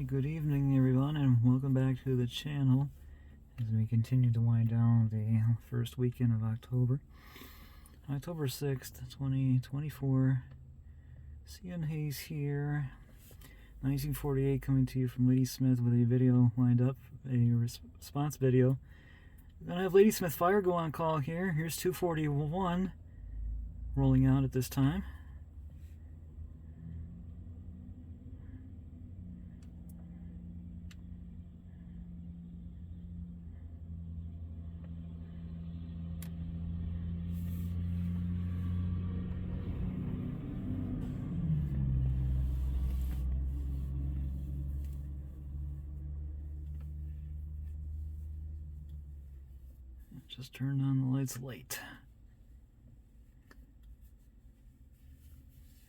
Alright, good evening everyone, and welcome back to the channel as we continue to wind down the first weekend of October. October 6th, 2024. Seeing Hayes here. 1948 coming to you from Ladysmith with a video lined up, a response video. We're going to have Ladysmith Fire go on call here. Here's 241 rolling out at this time. Just turned on the lights late.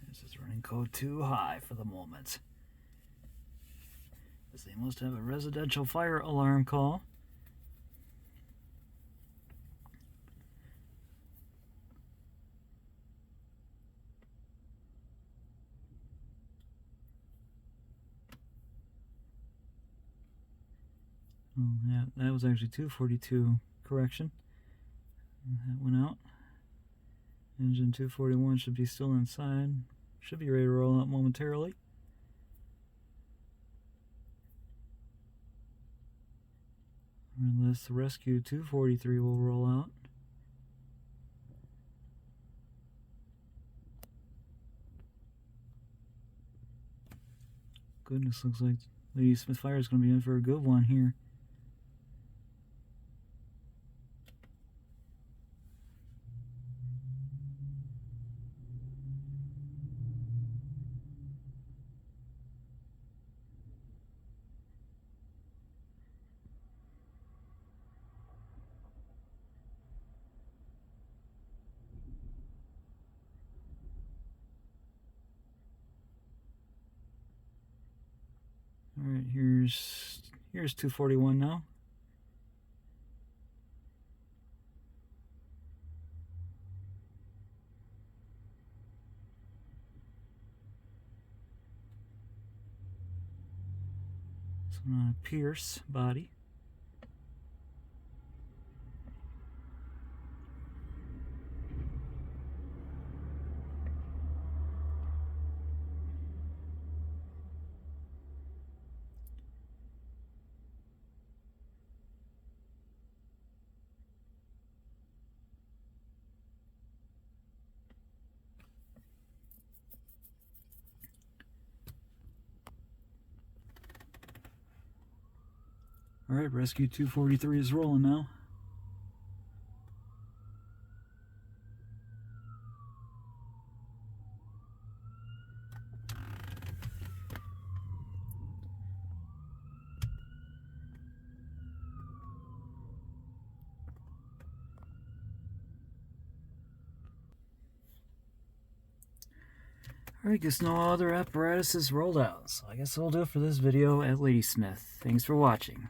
This is running code too high for the moment, as they must have a residential fire alarm call. Oh yeah, that was actually 242. Correction. That went out. Engine 241 should be still inside. Should be ready to roll out momentarily. Unless the rescue 243 will roll out. Goodness, looks like Ladysmith Fire is going to be in for a good one here. Alright, here's 241 now. So on a Pierce body. Alright, Rescue 243 is rolling now. Alright, guess no other apparatus is rolled out, so I guess that'll do it for this video at Ladysmith. Thanks for watching.